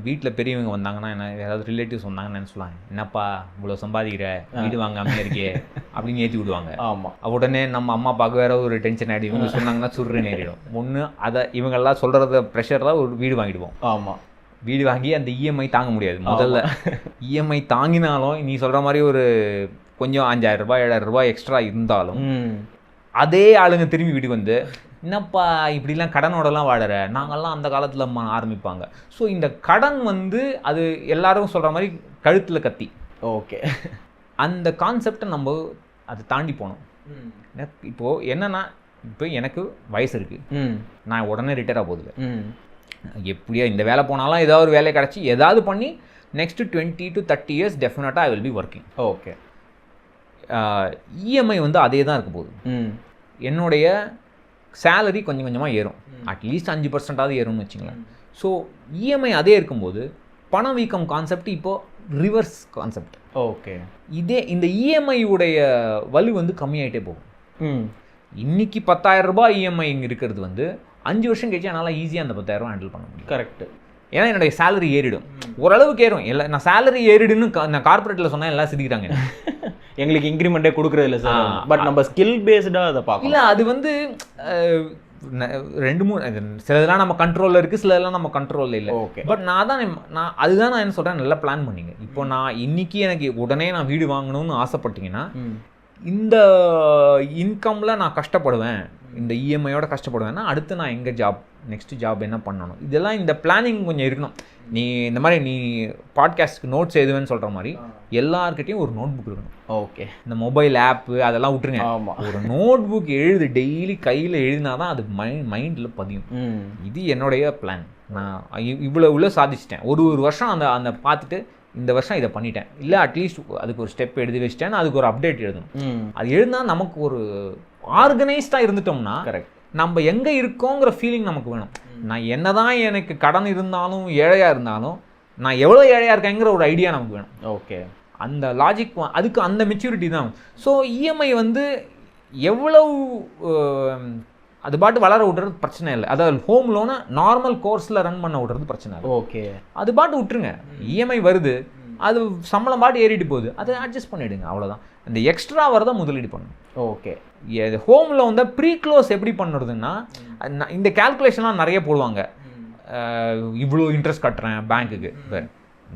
வீட்டில் பெரியவங்க வந்தாங்கன்னா என்ன ஏதாவது ரிலேட்டிவ்ஸ் வந்தாங்கன்னு என்ன சொல்லுவாங்க, என்னப்பா இவ்வளோ சம்பாதிக்கிற வீடு வாங்காமல் இருக்கே அப்படின்னு ஏற்றி விடுவாங்க. ஆமாம். உடனே நம்ம அம்மா அப்பாவுக்கு வேற ஒரு டென்ஷன் ஆகிடும். இவங்க சொன்னாங்கன்னா சுருன்னு நேரிடும். ஒன்று அதை இவங்கெல்லாம் சொல்கிறத ப்ரெஷரில் ஒரு வீடு வாங்கிடுவோம். ஆமாம். வீடு வாங்கி அந்த இஎம்ஐ தாங்க முடியாது. முதல்ல இஎம்ஐ தாங்கினாலும் நீ சொல்கிற மாதிரி ஒரு கொஞ்சம் 5000 ரூபாய் 7000 ரூபாய் எக்ஸ்ட்ரா இருந்தாலும் அதே ஆளுங்க திரும்பி வீட்டுக்கு வந்து என்னப்பா இப்படிலாம் கடனோடலாம் வாழற, நாங்கள்லாம் அந்த காலத்தில் ஆரம்பிப்பாங்க. ஸோ இந்த கடன் வந்து அது எல்லாரும் சொல்கிற மாதிரி கழுத்தில் கத்தி. ஓகே. அந்த கான்செப்டை நம்ம அதை தாண்டி போனோம். இப்போது என்னென்னா, இப்போ எனக்கு வயசு இருக்குது, நான் உடனே ரிட்டையர் ஆக போகுது. எப்படியா இந்த வேலை போனாலும் ஏதாவது ஒரு வேலையை கிடச்சி ஏதாவது பண்ணி நெக்ஸ்ட்டு 20 to 30 years டெஃபினட்டாக I will be working. Okay. EMI வந்து அதே தான் இருக்க போகுது. என்னுடைய சேலரி கொஞ்சம் கொஞ்சமாக ஏறும், அட்லீஸ்ட் 5% ஏறும்னு வச்சுங்களேன். ஸோ இஎம்ஐ அதே இருக்கும்போது பணவீக்கம் கான்செப்ட் இப்போது ரிவர்ஸ் கான்செப்ட். ஓகே. இந்த இஎம்ஐயுடைய வலு வந்து கம்மியாகிட்டே போகும். இன்னைக்கு 10,000 ரூபாய் இஎம்ஐ இங்கே இருக்கிறது வந்து 5 வருஷம் கழிச்சு என்னால் ஈஸியாக அந்த 10,000 ஹேண்டில் பண்ண முடியும். கரெக்டு. ஏன்னா என்னுடைய சேலரி ஏறிடும், ஓரளவுக்கு ஏறும். நான் சேலரி ஏறிடுன்னு நான் கார்பரேட்டில் சொன்னால் எல்லாம் சிரிக்கிறாங்க. எங்களுக்கு இன்க்ரிமெண்ட்டே கொடுக்குறது இல்லை சார். பட் நம்ம ஸ்கில் பேஸ்டாக அதை பார்க்கலாம். இல்லை, அது வந்து 2-3 சிலதெல்லாம் நம்ம கண்ட்ரோலில் இருக்குது, சிலதெல்லாம் நம்ம கண்ட்ரோலில் இல்லை. ஓகே. பட் அதுதான் நான் என்ன சொல்கிறேன், நல்லா பிளான் பண்ணிங்க. இப்போ நான் இன்னைக்கு எனக்கு உடனே நான் வீடு வாங்கணும்னு ஆசைப்பட்டீங்கன்னா இந்த இன்கமில் நான் கஷ்டப்படுவேன், இந்த இஎம்ஐயோட கஷ்டப்படுவேன்னா அடுத்து நான் எங்கே நெக்ஸ்ட் ஜாப் என்ன பண்ணணும், இதெல்லாம் இந்த பிளானிங் கொஞ்சம் இருக்கணும். நீ இந்த மாதிரி நீ பாட்காஸ்ட்டுக்கு நோட்ஸ் எழுதுவேன்னு சொல்கிற மாதிரி எல்லாருக்கிட்டையும் ஒரு நோட் புக் இருக்கணும். ஓகே. இந்த மொபைல் ஆப்பு அதெல்லாம் விட்டுருங்க. ஒரு நோட் புக் எழுது, டெய்லி கையில் எழுதினா தான் அது மைண்டில் பதியும். இது என்னுடைய பிளான். நான் இவ்வளோ சாதிச்சிட்டேன். ஒரு வருஷம் அந்த பார்த்துட்டு இந்த வருஷம் இதை பண்ணிட்டேன், இல்லை அட்லீஸ்ட் அதுக்கு ஒரு ஸ்டெப் எழுதி வச்சிட்டேன், அதுக்கு ஒரு அப்டேட் எழுதணும். அது எழுதினா நமக்கு ஒரு ஆர்கனைஸ்டாக இருந்துட்டோம்னா கரெக்ட், நம்ம எங்கே இருக்கோங்கிற ஃபீலிங் நமக்கு வேணும். நான் என்னதான் எனக்கு கடன் இருந்தாலும் ஏழையாக இருந்தாலும் நான் எவ்வளோ ஏழையாக இருக்கேங்கிற ஒரு ஐடியா நமக்கு வேணும். ஓகே. அந்த லாஜிக் அதுக்கு அந்த மெச்சூரிட்டி தான். ஸோ இஎம்ஐ வந்து எவ்வளவு அது பாட்டு வளர விட்றது பிரச்சனை இல்லை. அதாவது ஹோம் லோனை நார்மல் கோர்ஸில் ரன் பண்ண விட்றது பிரச்சனை இல்லை. ஓகே. அது பாட்டு விட்டுருங்க. இஎம்ஐ வருது, அது சம்பளம் பாட்டு ஏறிட்டு போகுது, அதை அட்ஜஸ்ட் பண்ணிவிடுங்க, அவ்வளோதான். இந்த எக்ஸ்ட்ரா வரதான் முதலீடு பண்ணணும். ஓகே. ஹோமில் வந்து ப்ரீ க்ளோஸ் எப்படி பண்ணுறதுன்னா, இந்த கேல்குலேஷன்லாம் நிறைய போடுவாங்க. இவ்வளோ இன்ட்ரெஸ்ட் கட்டுறேன் பேங்க்குக்கு,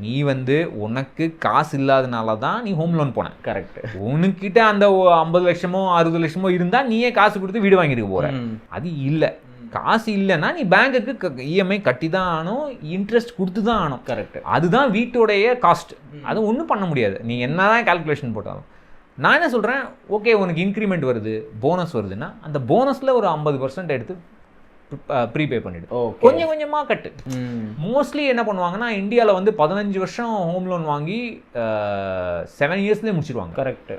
நீ வந்து உனக்கு காசு இல்லாதனால தான் நீ ஹோம் லோன் போன. கரெக்ட். உனக்கிட்ட அந்த 50 லட்சமோ 60 லட்சமோ இருந்தால் நீயே காசு கொடுத்து வீடு வாங்கிட்டு போகிற. அது இல்லை, காசு இல்லைன்னா நீ பேங்க்குக்கு இஎம்ஐ கட்டி தான் ஆகணும், இன்ட்ரெஸ்ட் கொடுத்து தான் ஆகணும். கரெக்ட். அதுதான் வீட்டோடைய காஸ்ட். அது ஒன்றும் பண்ண முடியாது நீ என்ன தான் கால்குலேஷன் போட்டாலும். நான் என்ன சொல்கிறேன், ஓகே உனக்கு இன்க்ரிமெண்ட் வருது, போனஸ் வருதுன்னா அந்த போனஸில் ஒரு 50% எடுத்து ப்ரீபே பண்ணிவிடு, கொஞ்சம் கொஞ்சமாக கட்டு. மோஸ்ட்லி என்ன பண்ணுவாங்கன்னா, இந்தியாவில் வந்து 15 வருஷம் ஹோம் லோன் வாங்கி 7 இயர்ஸ்லேயே முடிச்சிடுவாங்க. கரெக்ட்.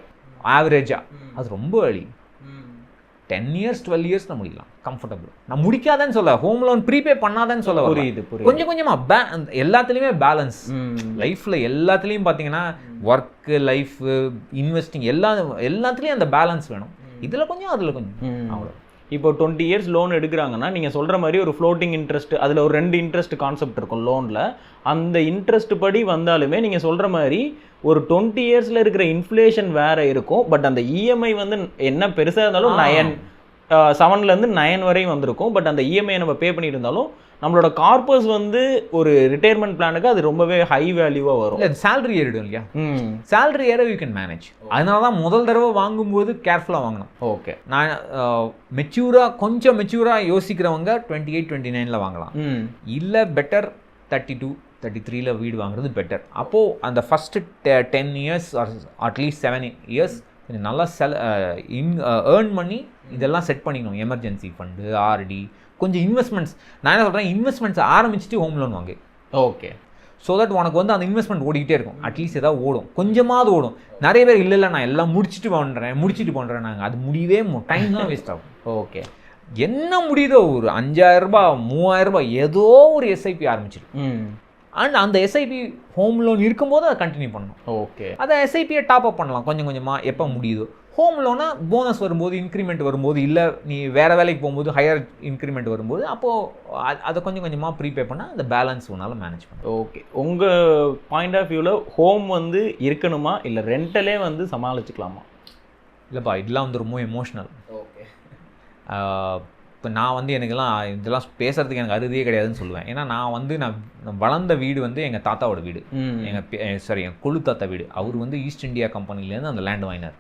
ஆவரேஜாக அது ரொம்ப வழி. 10 years 12 years முடிக்கலாம் கம்ஃபர்டபுள். நான் முடிக்காதேன்னு சொல்ல, ஹோம் லோன் ப்ரீபே பண்ணாதேன்னு சொல்ல. புரியுது. கொஞ்சம் கொஞ்சமாக எல்லாத்துலேயுமே பேலன்ஸ். லைஃப்பில் எல்லாத்துலேயும் பார்த்தீங்கன்னா ஒர்க்கு, லைஃபு, இன்வெஸ்டிங் எல்லாத்துலேயும் அந்த பேலன்ஸ் வேணும். இதில் கொஞ்சம் அதில் கொஞ்சம், அவ்வளோ. இப்போ 20 years லோன் எடுக்கிறாங்கன்னா நீங்கள் சொல்கிற மாதிரி ஒரு ஃப்ளோட்டிங் இன்ட்ரெஸ்ட், அதில் ஒரு 2 இன்ட்ரெஸ்ட் கான்செப்ட் இருக்கும் லோனில். அந்த இன்ட்ரெஸ்ட் படி வந்தாலுமே நீங்கள் சொல்கிற மாதிரி ஒரு 20 yearsல இருக்கிற இன்ஃப்ளேஷன் வேறு இருக்கும். பட் அந்த இஎம்ஐ வந்து என்ன பெருசாக இருந்தாலும் 7லேருந்து 9 வரையும் வந்திருக்கும். பட் அந்த இஎம்ஐ நம்ம பே பண்ணிட்டு இருந்தாலும் நம்மளோட கார்பஸ் வந்து ஒரு ரிட்டையர்மெண்ட் பிளானுக்கு அது ரொம்பவே ஹை வேல்யூவாக வரும். இல்லை, சேலரி ஏறிடும் இல்லையா? சேலரி ஏற யூ கேன் மேனேஜ். அதனால தான் முதல் தடவை வாங்கும்போது கேர்ஃபுல்லாக வாங்கணும். ஓகே. நான் கொஞ்சம் மெச்சூராக யோசிக்கிறவங்க 28 29ல் வாங்கலாம். இல்லை பெட்டர் 32 33ல் வீடு வாங்குறது பெட்டர். அப்போது அந்த ஃபஸ்ட்டு 10 years அட்லீஸ்ட் 7 years நல்லா ஏர்ன் பண்ணி இதெல்லாம் செட் பண்ணிக்கணும். எமர்ஜென்சி ஃபண்டு, ஆர்டி, கொஞ்சம் இன்வெஸ்ட்மெண்ட்ஸ். நான் என்ன சொல்கிறேன், இன்வெஸ்ட்மெண்ட்ஸ் ஆரம்பிச்சுட்டு ஹோம் லோன் வாங்கு. ஓகே. ஸோ தட் உனக்கு வந்து அந்த இன்வெஸ்ட்மெண்ட் ஓடிக்கிட்டே இருக்கும். அட்லீஸ்ட் ஏதாவது ஓடும், கொஞ்சமாவது ஓடும். நிறைய பேர் இல்லை நான் எல்லாம் முடிச்சுட்டு பண்ணுறேன் நாங்கள், அது முடியவே டைம் தான் வேஸ்ட் ஆகும். ஓகே. என்ன முடியுதோ ஒரு 5000 ரூபாய் 3000 ரூபாய் ஏதோ ஒரு எஸ்ஐபி ஆரம்பிச்சிடும். அண்ட் அந்த எஸ்ஐபி ஹோம் லோன் இருக்கும்போது அதை கண்டினியூ பண்ணணும். ஓகே, அதை எஸ்ஐபியை டாப் அப் பண்ணலாம் கொஞ்சம் கொஞ்சமாக எப்போ முடியுதோ. ஹோம் லோனாக போனஸ் வரும்போது, இன்க்ரிமெண்ட் வரும்போது, இல்லை நீ வேறு வேலைக்கு போகும்போது ஹையர் இன்க்ரிமெண்ட் வரும்போது, அப்போது அதை கொஞ்சம் கொஞ்சமாக ப்ரீபே பண்ணால் அந்த பேலன்ஸ் உன்னால் மேனேஜ் பண்ண. ஓகே, உங்கள் பாயிண்ட் ஆஃப் வியூவில் ஹோம் வந்து இருக்கணுமா இல்லை ரெண்டலே வந்து சமாளிச்சுக்கலாமா? இல்லைப்பா, இதெல்லாம் வந்து ரொம்ப எமோஷ்னல். ஓகே, இப்போ நான் வந்து எனக்கெல்லாம் இதெல்லாம் பேசுகிறதுக்கு எனக்கு அருதியே கிடையாதுன்னு சொல்லுவேன். ஏன்னா நான் வளர்ந்த வீடு வந்து எங்கள் தாத்தாவோட வீடு, எங்கள் கொழு தாத்தா வீடு. அவர் வந்து ஈஸ்ட் இந்தியா கம்பெனிலேருந்து அந்த லேண்ட் வாங்கினார்.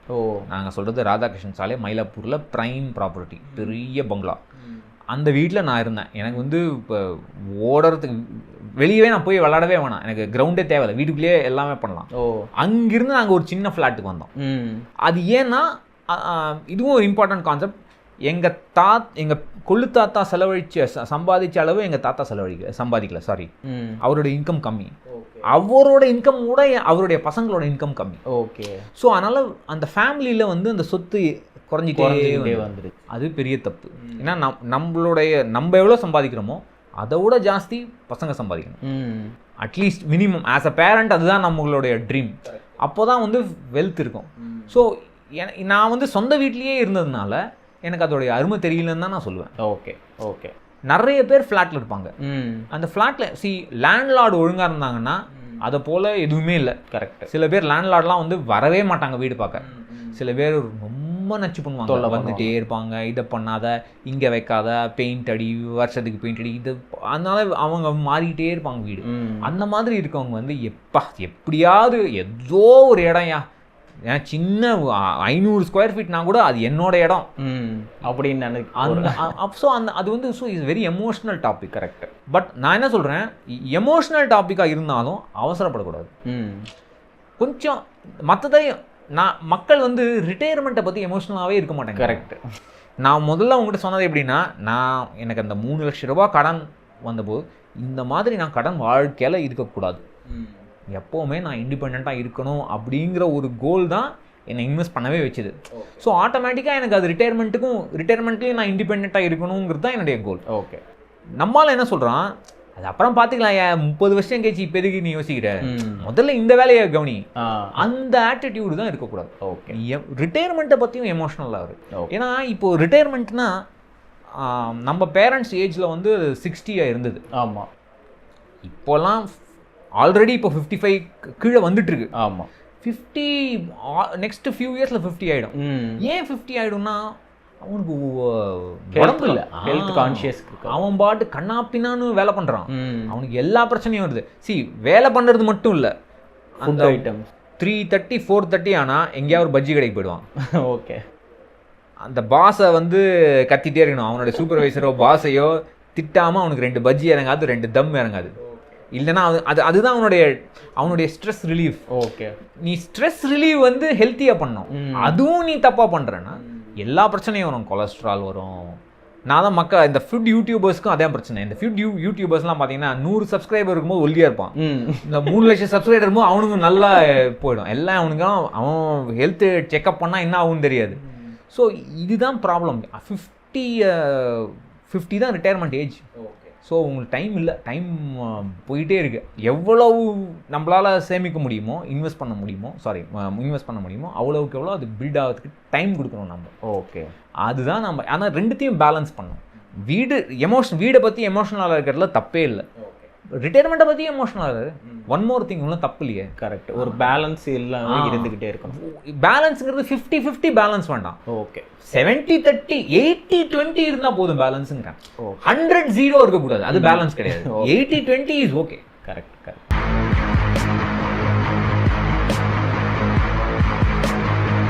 நாங்கள் சொல்கிறது ராதாகிருஷ்ணன் சாலை, மயிலாப்பூரில் ப்ரைம் ப்ராப்பர்ட்டி, பெரிய பங்களா. அந்த வீட்டில் நான் இருந்தேன். எனக்கு வந்து இப்போ ஓடுறதுக்கு வெளியவே நான் போய் விளாடவே வேணாம், எனக்கு கிரவுண்டே தேவையில்லை, வீட்டுக்குள்ளேயே எல்லாமே பண்ணலாம். அங்கிருந்து நாங்கள் ஒரு சின்ன ஃப்ளாட்டுக்கு வந்தோம். அது ஏன்னா இதுவும் ஒரு இம்பார்ட்டன்ட் கான்செப்ட். எங்கள் கொள்ளு தாத்தா சம்பாதிச்ச அளவு எங்கள் தாத்தா சம்பாதிக்கல. சாரி, அவரோட இன்கம் கம்மி. அவரோட இன்கம் கூட அவருடைய பசங்களோட இன்கம் கம்மி. ஓகே, ஸோ அதனால் அந்த ஃபேமிலியில் வந்து அந்த சொத்து குறைஞ்சிட்டே வந்துடுது. அது பெரிய தப்பு. ஏன்னா நம்ம எவ்வளோ சம்பாதிக்கிறோமோ அதை விட ஜாஸ்தி பசங்க சம்பாதிக்கணும். At least minimum as a parent அதுதான் நம்மளுடைய ட்ரீம். அப்போ தான் வந்து வெல்த் இருக்கும். ஸோ நான் வந்து சொந்த வீட்லேயே இருந்ததுனால எனக்கு அதோடைய அருமை தெரியலன்னு தான் நான் சொல்லுவேன். ஓகே ஓகே, நிறைய பேர் ஃப்ளாட்டில் இருப்பாங்க. அந்த ஃப்ளாட்டில் லேண்ட்லார்டு ஒழுங்காக இருந்தாங்கன்னா அதை போல் எதுவுமே இல்லை. கரெக்ட். சில பேர் லேண்ட்லார்ட்லாம் வந்து வரவே மாட்டாங்க வீடு பார்க்க. சில பேர் ரொம்ப நச்சு பண்ணுவாங்க, வந்துட்டே இருப்பாங்க, இதை பண்ணாத, இங்கே வைக்காத, பெயிண்ட் அடி, வருஷத்துக்கு பெயிண்ட் அடி, இது. அதனால அவங்க மாறிக்கிட்டே இருப்பாங்க வீடு. அந்த மாதிரி இருக்கவங்க வந்து எப்படியாவது ஏதோ ஒரு இடம்யா, ஏன் சின்ன 500 ஸ்கொயர் ஃபீட்னா கூட அது என்னோட இடம் அப்படின்னு நினைக்க. ஸோ அது வந்து so is very emotional topic. Correct. But நான் என்ன சொல்கிறேன், எமோஷ்னல் டாப்பிக்காக இருந்தாலும் அவசரப்படக்கூடாது. கொஞ்சம் மற்றதையும் மக்கள் வந்து ரிட்டையர்மெண்ட்டை பற்றி எமோஷ்னலாகவே இருக்க மாட்டேங்க. கரெக்ட். நான் முதல்ல உங்கள்கிட்ட சொன்னது எப்படின்னா, எனக்கு அந்த 3 லட்சம் ரூபா கடன் வந்தபோது இந்த மாதிரி நான் கடன் வாழ்க்கையில் இருக்கக்கூடாது, எப்போவுமே நான் இண்டிபெண்ட்டாக இருக்கணும் அப்படிங்கிற ஒரு கோல் தான் என்னை இன்வெஸ்ட் பண்ணவே வச்சுது. ஸோ ஆட்டோமேட்டிக்காக எனக்கு அது ரிட்டையர்மெண்ட்லேயும் நான் இண்டிபெண்ட்டாக இருக்கணுங்கிறது தான் என்னுடைய கோல். ஓகே. நம்மளால் என்ன சொல்கிறான், அது அப்புறம் பார்த்துக்கலாம், 30 வருஷம் கழிச்சு இப்போ எதுக்கு நீ யோசிக்கிற, முதல்ல இந்த வேலையை கவனி. அந்த ஆட்டிடியூடு தான் இருக்கக்கூடாது. ஓகே. ரிட்டையர்மெண்ட்டை பற்றியும் எமோஷ்னலாக இருக்குது. ஏன்னா இப்போது ரிட்டையர்மெண்ட்னா நம்ம பேரண்ட்ஸ் ஏஜில் வந்து 60 இருந்தது. ஆமாம். இப்போலாம் ஆல்ரெடி இப்போ 55 கீழே வந்துட்டுருக்கு. ஆமாம். 50 நெக்ஸ்ட் ஃபியூ இயர்ஸில் 50 ஆகிடும். ஏன் 50 ஆகிடும்னா அவனுக்கு உடம்பு இல்லை, ஹெல்த் கான்ஷியஸ். அவன் பாட்டு கண்ணாப்பினான்னு வேலை பண்ணுறான், அவனுக்கு எல்லா பிரச்சனையும் வருது. வேலை பண்ணுறது மட்டும் இல்லை, அந்த ஐட்டம் 3:30 4:30 ஆனால் எங்கேயாவது ஒரு பஜ்ஜி கடைக்கு போயிடுவான். ஓகே. அந்த பாஸை வந்து கத்திட்டே இருக்கணும், அவனோட சூப்பர்வைசரோ பாஸையோ திட்டாமல் அவனுக்கு 2 பஜ்ஜி இறங்காது, 2 தம் இறங்காது. இல்லைன்னா அதுதான் அவனுடைய ஸ்ட்ரெஸ் ரிலீஃப். ஓகே. நீ ஸ்ட்ரெஸ் ரிலீவ் வந்து ஹெல்த்தியாக பண்ணணும், அதுவும் நீ தப்பாக பண்ணுறேன்னா எல்லா பிரச்சனையும் வரும். கொலஸ்ட்ரால் வரும். நான் தான் இந்த ஃபுட் யூடியூபர்ஸ்க்கும் அதே பிரச்சனை. இந்த ஃபுட் யூடியூபர்ஸ்லாம் பார்த்தீங்கன்னா 100 சப்ஸ்கிரைபர் இருக்கும்போது ஒல்லியாக இருப்பான். இந்த 3 லட்சம் சப்ஸ்கிரைபர் இருக்கும்போது அவனுக்கு நல்லா போயிடும். எல்லாம் அவன் ஹெல்த்து செக்அப் பண்ணால் என்ன ஆகும்னு தெரியாது. ஸோ இதுதான் ப்ராப்ளம். 50 தான் ரிட்டையர்மெண்ட் ஏஜ். ஸோ உங்களுக்கு டைம் இல்லை, டைம் போயிட்டே இருக்குது. எவ்வளவு நம்மளால் சேமிக்க முடியுமோ, இன்வெஸ்ட் பண்ண முடியுமோ அவ்வளோவுக்கு எவ்வளோ அது பில்ட் ஆகிறதுக்கு டைம் கொடுக்கணும் நம்ம. ஓகே. அதுதான் நம்ம. ஆனால் ரெண்டுத்தையும் பேலன்ஸ் பண்ணணும். வீடை பற்றி எமோஷனலாக இருக்கிறதுல தப்பே இல்லை, ரிட்டையர்மெண்ட்டை பற்றி எமோஷனலாக இருக்குது. ஒன் மோர் திங் ஒன்றும் தப்பு இல்லையே. கரெக்ட். ஒரு பேலன்ஸ் இல்லாம இருந்துக்கிட்டே இருக்கணும். பேலன்ஸுங்கிறது 50-50 பேலன்ஸ் வேண்டாம். ஓகே. 70-30 80-20 இருந்தால் போதும் பேலன்ஸுங்கிறேன். 100-0 இருக்கக்கூடாது, அது பேலன்ஸ் கிடையாது. 80-20 இஸ் ஓகே. கரெக்ட்.